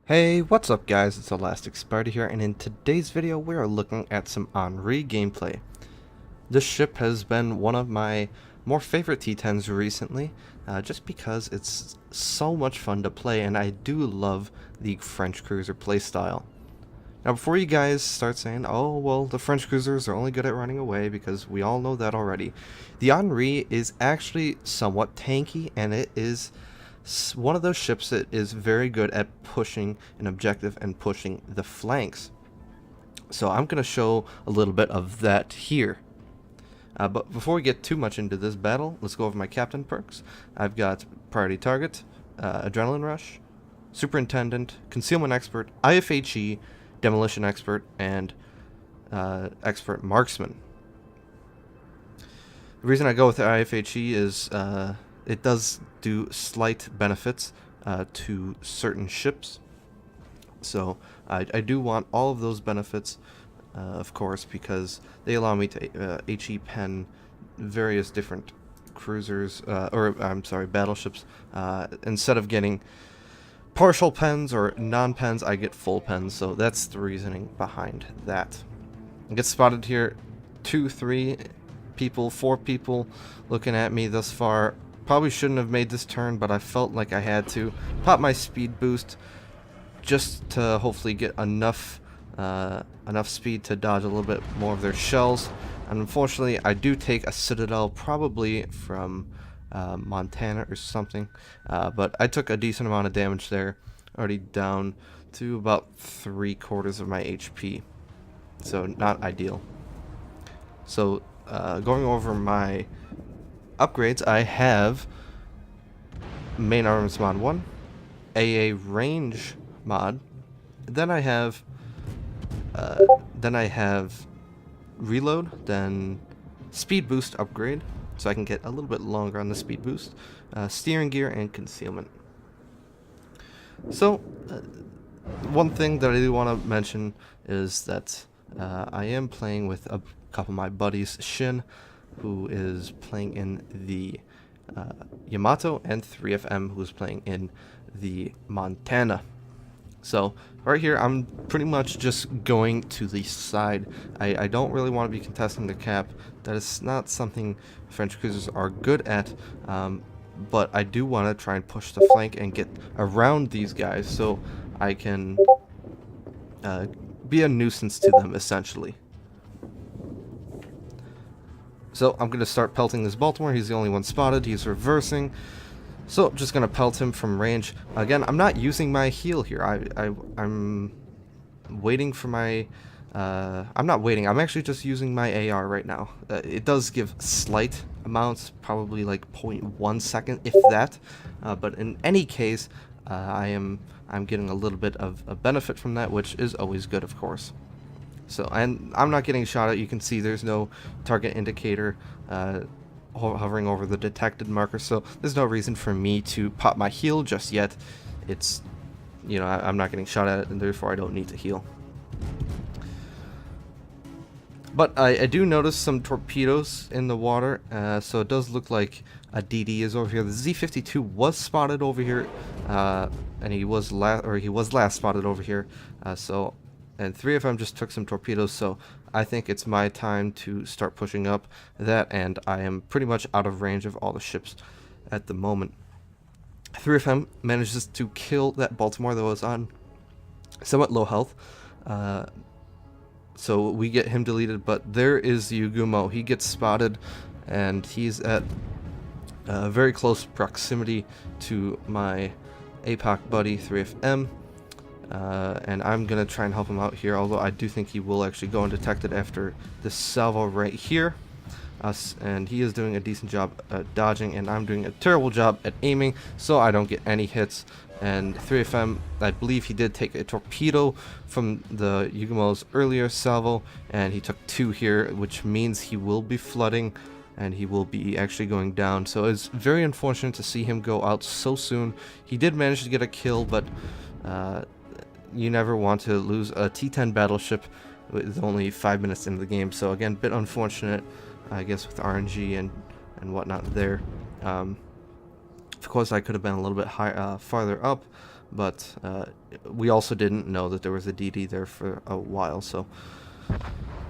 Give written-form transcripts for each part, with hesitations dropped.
Hey, what's up guys, it's ElasticSpyder here, and in today's video we are looking at some Henri gameplay. This ship has been one of my more favorite T10s recently, just because it's so much fun to play, and I do love the French cruiser playstyle. Now before you guys start saying, oh well, the French cruisers are only good at running away, because we all know that already, the Henri is actually somewhat tanky, and it is one of those ships that is very good at pushing an objective and pushing the flanks. So I'm going to show a little bit of that here. But before we get too much into this battle, let's go over my captain perks. I've got Priority Target, Adrenaline Rush, Superintendent, Concealment Expert, IFHE, Demolition Expert, and Expert Marksman. The reason I go with the IFHE is it does do slight benefits to certain ships. So I do want all of those benefits, of course, because they allow me to HE pen various different cruisers, battleships. Instead of getting partial pens or non-pens, I get full pens, so that's the reasoning behind that. I get spotted here, 2, 3 people, 4 people looking at me thus far. Probably shouldn't have made this turn, but I felt like I had to. Pop my speed boost just to hopefully get enough speed to dodge a little bit more of their shells. And unfortunately, I do take a Citadel, probably from Montana or something. But I took a decent amount of damage there, already down to about 3/4 of my HP. So not ideal. So going over my upgrades, I have main armaments mod 1, AA range mod, then I have reload, then speed boost upgrade, so I can get a little bit longer on the speed boost, steering gear, and concealment. So one thing that I do want to mention is that I am playing with a couple of my buddies, Shin, who is playing in the Yamato, and 3FM, who's playing in the Montana. So right here, I'm pretty much just going to the side. I don't really want to be contesting the cap. That is not something French cruisers are good at, but I do want to try and push the flank and get around these guys so I can be a nuisance to them, essentially. So I'm going to start pelting this Baltimore. He's the only one spotted. He's reversing. So just going to pelt him from range. Again, I'm not using my heal here. I'm waiting for my... I'm not waiting. I'm actually just using my AR right now. It does give slight amounts, probably like 0.1 second, if that. But in any case, I'm getting a little bit of a benefit from that, which is always good, of course. So, and I'm not getting shot at. You can see there's no target indicator hovering over the detected marker, so there's no reason for me to pop my heal just yet. It's, you know, I'm not getting shot at, and therefore I don't need to heal. But I do notice some torpedoes in the water, so it does look like a DD is over here. The Z-52 was spotted over here, and he was last spotted over here. And 3 of them just took some torpedoes, so I think it's my time to start pushing up that, and I am pretty much out of range of all the ships at the moment. 3 of them manages to kill that Baltimore that was on somewhat low health, so we get him deleted, but there is Yugumo. He gets spotted, and he's at very close proximity to my APOC buddy, 3FM. And I'm going to try and help him out here, although I do think he will actually go undetected after this salvo right here. And he is doing a decent job at dodging, and I'm doing a terrible job at aiming, so I don't get any hits. And 3FM, I believe he did take a torpedo from the Yugumo's earlier salvo, and he took 2 here, which means he will be flooding, and he will be actually going down. So it's very unfortunate to see him go out so soon. He did manage to get a kill, but... you never want to lose a T10 battleship with only 5 minutes into the game. So again, bit unfortunate, I guess, with RNG and whatnot there. Of course, I could have been a little bit farther up, but we also didn't know that there was a DD there for a while, so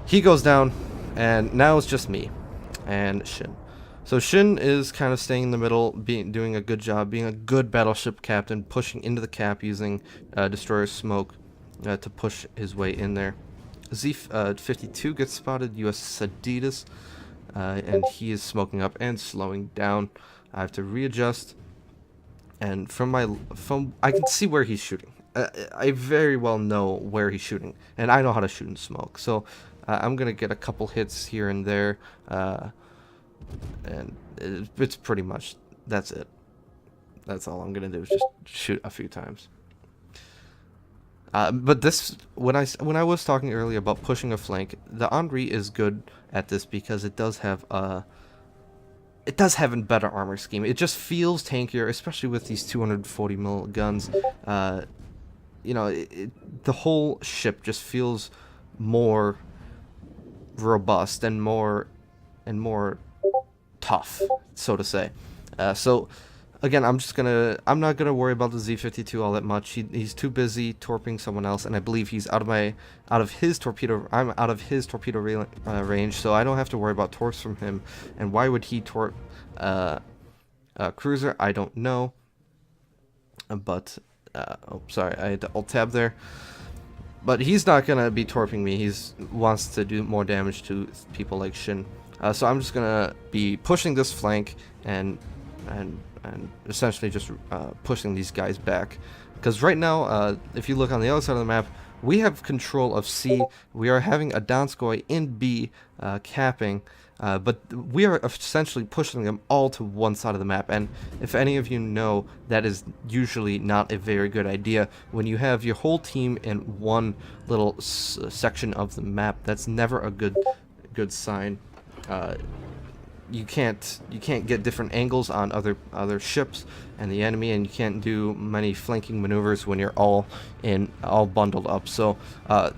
he goes down, and now it's just me and Shin. So Shin is kind of staying in the middle, doing a good job, being a good battleship captain, pushing into the cap using destroyer smoke to push his way in there. Z-52 gets spotted, USS Adidas, and he is smoking up and slowing down. I have to readjust, and from I can see where he's shooting. I very well know where he's shooting, and I know how to shoot in smoke. So I'm gonna get a couple hits here and there, and it's pretty much that's it. That's all I'm gonna do is just shoot a few times. But this, when I was talking earlier about pushing a flank, the Henri is good at this because it does have a better armor scheme. It just feels tankier, especially with these 240 mil guns. You know, the whole ship just feels more robust and more tough, so to say. So again, I'm not gonna worry about the Z-52 all that much. He's too busy torping someone else, and I believe he's out of his torpedo range, so I don't have to worry about torps from him. And why would he torp a cruiser? I don't know. But oh, sorry, I had to alt tab there. But he's not gonna be torping me. He wants to do more damage to people like Shin. So I'm just gonna be pushing this flank and essentially just pushing these guys back. Because right now, if you look on the other side of the map, we have control of C. We are having a Donskoy in B capping, but we are essentially pushing them all to one side of the map. And if any of you know, that is usually not a very good idea. When you have your whole team in one little section of the map, that's never a good sign. You can't get different angles on other ships and the enemy, and you can't do many flanking maneuvers when you're all bundled up. So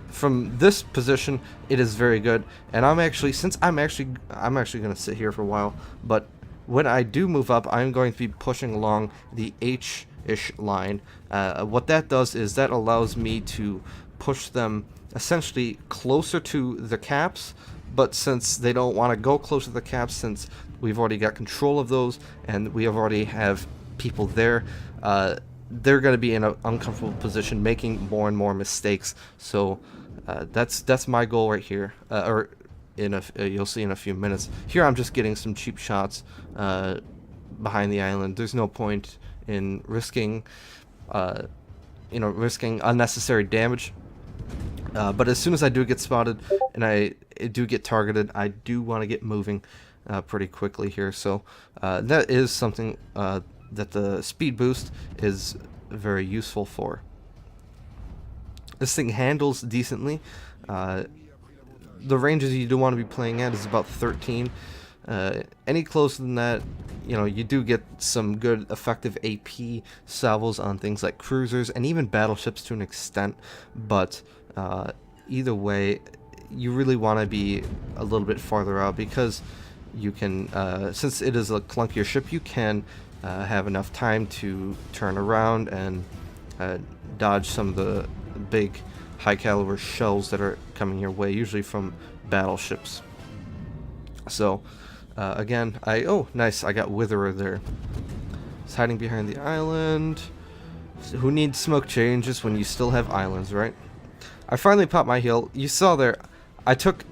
from this position, it is very good. And I'm actually gonna sit here for a while, but when I do move up, I'm going to be pushing along the H-ish line. What that does is that allows me to push them essentially closer to the caps. But since they don't want to go close to the caps, since we've already got control of those and we already have people there, they're going to be in an uncomfortable position, making more and more mistakes. So that's my goal right here. Or you'll see in a few minutes. Here I'm just getting some cheap shots behind the island. There's no point in risking unnecessary damage. But as soon as I do get spotted and I do get targeted, I do want to get moving pretty quickly here. So that is something that the speed boost is very useful for. This thing handles decently. The ranges you do want to be playing at is about 13. Any closer than that, you do get some good effective AP salvos on things like cruisers and even battleships to an extent, but either way, you really want to be a little bit farther out, because you can, since it is a clunkier ship, you can have enough time to turn around and dodge some of the big high caliber shells that are coming your way, usually from battleships. So again, oh nice, I got Witherer there. It's hiding behind the island. So who needs smoke changes when you still have islands, right? I finally popped my heal. You saw there, I took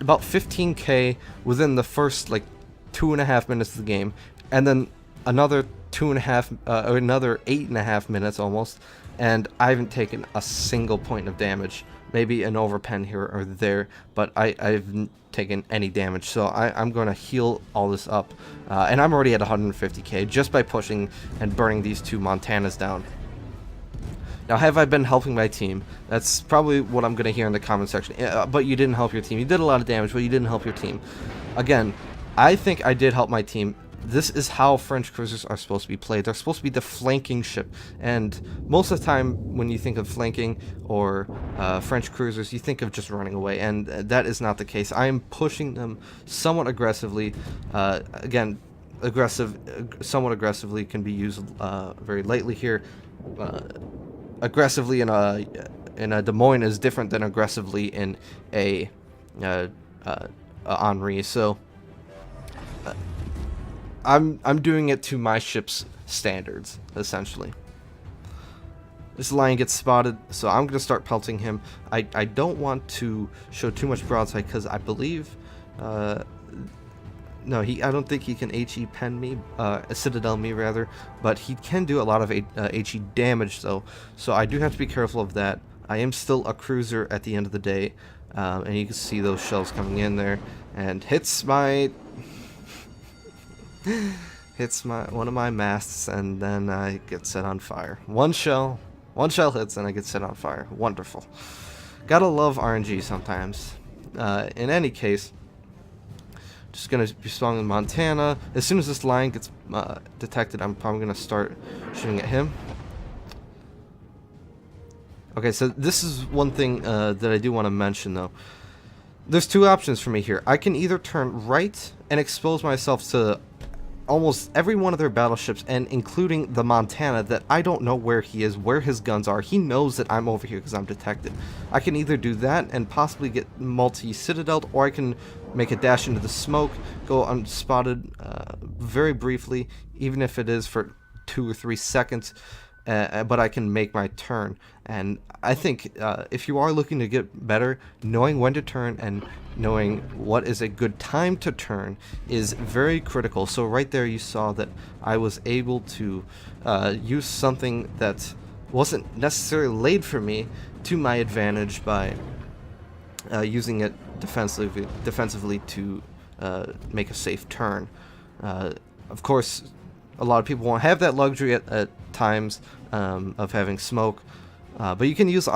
about 15k within the first like 2.5 minutes of the game, and then another 8.5 minutes almost, and I haven't taken a single point of damage. Maybe an overpen here or there, but I haven't taken any damage. So I'm going to heal all this up, and I'm already at 150k just by pushing and burning these two Montanas down. Now, have I been helping my team? That's probably what I'm going to hear in the comment section. But you didn't help your team. You did a lot of damage, but you didn't help your team. Again, I think I did help my team. This is how French cruisers are supposed to be played. They're supposed to be the flanking ship. And most of the time, when you think of flanking or French cruisers, you think of just running away. And that is not the case. I am pushing them somewhat aggressively. Again, somewhat aggressively can be used very lightly here. Aggressively in a Des Moines is different than aggressively in a Henri. So I'm doing it to my ship's standards, essentially. This lion gets spotted, so I'm going to start pelting him. I don't want to show too much broadside because I believe... no, I don't think he can HE pen me, Citadel me rather, but he can do a lot of HE damage though, so I do have to be careful of that. I am still a cruiser at the end of the day, and you can see those shells coming in there, and hits my one of my masts, and then I get set on fire. One shell hits and I get set on fire. Wonderful. Gotta love RNG sometimes. In any case, just gonna be spawning in Montana. As soon as this lion gets detected, I'm probably gonna start shooting at him. Okay, so this is one thing that I do want to mention though. There's two options for me here. I can either turn right and expose myself to almost every one of their battleships, and including the Montana, that I don't know where he is, where his guns are. He knows that I'm over here because I'm detected. I can either do that and possibly get multi-citadeled, or I can make a dash into the smoke, go unspotted very briefly, even if it is for 2 or 3 seconds, but I can make my turn. And I think if you are looking to get better, knowing when to turn and knowing what is a good time to turn is very critical. So right there you saw that I was able to use something that wasn't necessarily laid for me to my advantage by using it defensively to make a safe turn. Of course, a lot of people won't have that luxury at times of having smoke. But you can use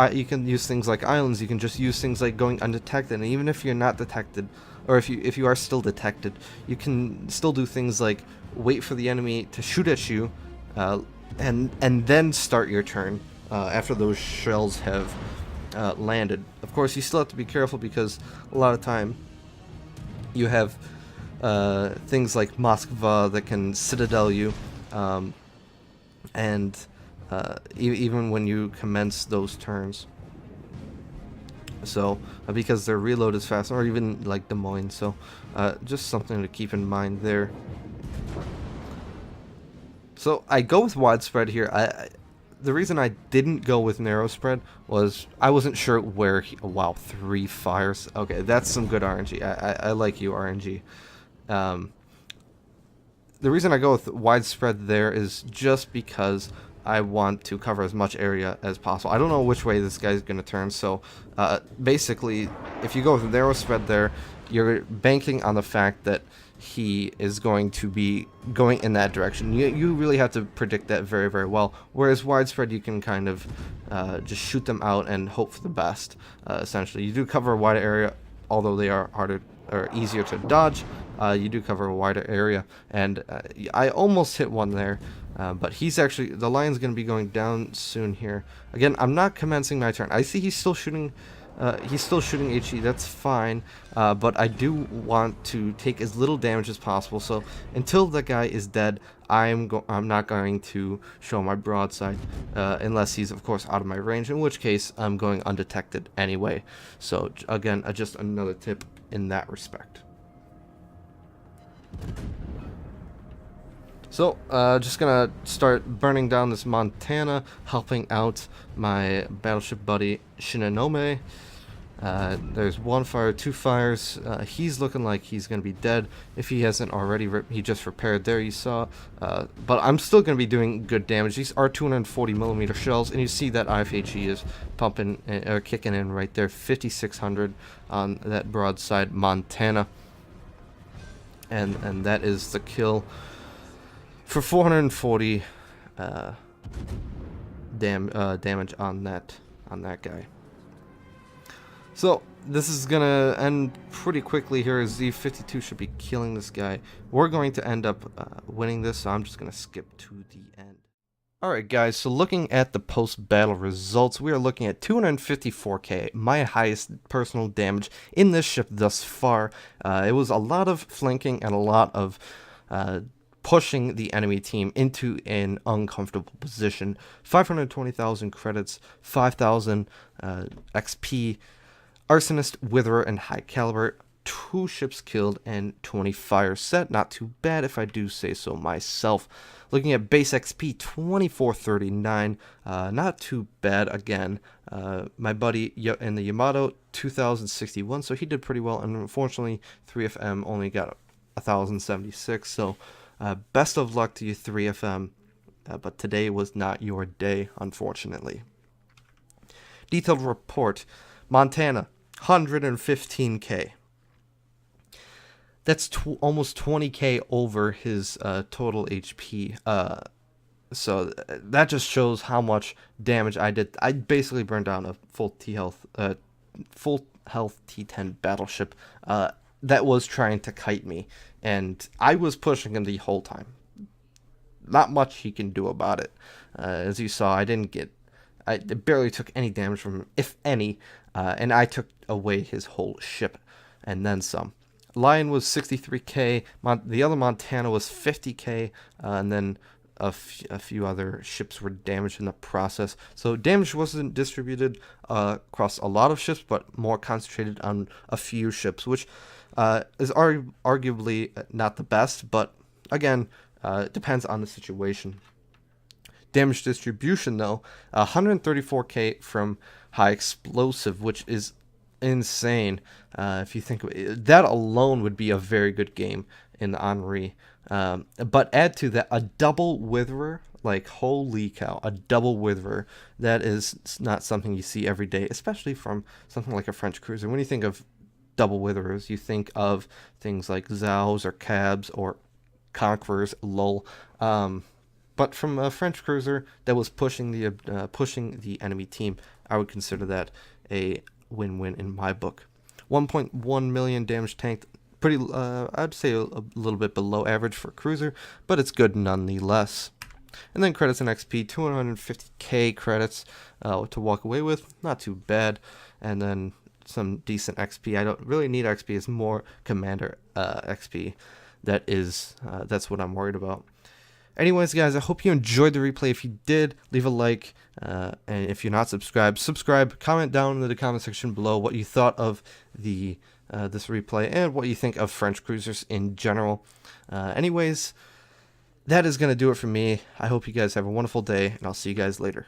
things like islands. You can just use things like going undetected, and even if you're not detected, or if you are still detected, you can still do things like wait for the enemy to shoot at you, and then start your turn after those shells have landed. Of course, you still have to be careful because a lot of time you have things like Moskva that can citadel you, and even when you commence those turns. So because their reload is fast, or even like Des Moines, so just something to keep in mind there. So I go with widespread here. The reason I didn't go with narrow spread was I wasn't sure where wow, 3 fires. Okay, that's some good RNG. I like you, RNG. The reason I go with widespread there is just because I want to cover as much area as possible. I don't know which way this guy's going to turn, so basically, if you go with narrow spread there, you're banking on the fact that he is going to be going in that direction. You really have to predict that very, very well, whereas widespread, you can kind of just shoot them out and hope for the best, essentially. You do cover a wider area, although they are harder or easier to dodge. You do cover a wider area, and I almost hit one there. But he's actually, the lion's going to be going down soon here. Again, I'm not commencing my turn. I see he's still shooting HE, that's fine. But I do want to take as little damage as possible. So until the guy is dead, I'm not going to show my broadside, unless he's of course out of my range, in which case I'm going undetected anyway. So again, just another tip in that respect. So, just gonna start burning down this Montana, helping out my battleship buddy Shinonome. There's 1 fire, 2 fires. He's looking like he's gonna be dead. If he hasn't already, he just repaired there, you saw. But I'm still gonna be doing good damage. These are 240mm shells, and you see that IFHE is pumping, or kicking in right there. 5,600 on that broadside Montana. And that is the kill for 440 damage on that guy. So this is gonna end pretty quickly here. Z52 should be killing this guy. We're going to end up winning this, so I'm just gonna skip to the end. Alright guys, so looking at the post-battle results, we are looking at 254k, my highest personal damage in this ship thus far. It was a lot of flanking and a lot of pushing the enemy team into an uncomfortable position. 520,000 credits, 5,000 XP, Arsonist, Witherer, and High Caliber. 2 ships killed and 20 fire set. Not too bad if I do say so myself. Looking at base XP, 2439. Not too bad again. My buddy in the Yamato, 2061, so he did pretty well. And unfortunately, 3FM only got 1076. So best of luck to you, 3FM. But today was not your day, unfortunately. Detailed report. Montana, 115k. That's almost 20k over his total HP. So that just shows how much damage I did. I basically burned down a full health T10 battleship that was trying to kite me, and I was pushing him the whole time. Not much he can do about it. As you saw, I barely took any damage from him, if any, and I took away his whole ship, and then some. Lion was 63k, the other Montana was 50k, and then a few other ships were damaged in the process. So damage wasn't distributed across a lot of ships, but more concentrated on a few ships, which is arguably not the best, but again, it depends on the situation. Damage distribution, though, 134k from High Explosive, which is insane. If you think that alone would be a very good game in the Henri. But add to that a double Witherer, like holy cow, a double Witherer. That is not something you see every day, especially from something like a French cruiser. When you think of double Witherers, you think of things like Zhaos or Cabs or Conquerors, lol. But from a French cruiser that was pushing the enemy team, I would consider that a win-win in my book. 1.1 million damage tanked, pretty I'd say a little bit below average for a cruiser, but it's good nonetheless. And then credits and XP, 250k credits to walk away with, not too bad. And then some decent XP. I don't really need XP, it's more commander XP. That's what I'm worried about. Anyways, guys, I hope you enjoyed the replay. If you did, leave a like. And if you're not subscribed, subscribe. Comment down in the comment section below what you thought of this replay and what you think of French cruisers in general. Anyways, that is going to do it for me. I hope you guys have a wonderful day, and I'll see you guys later.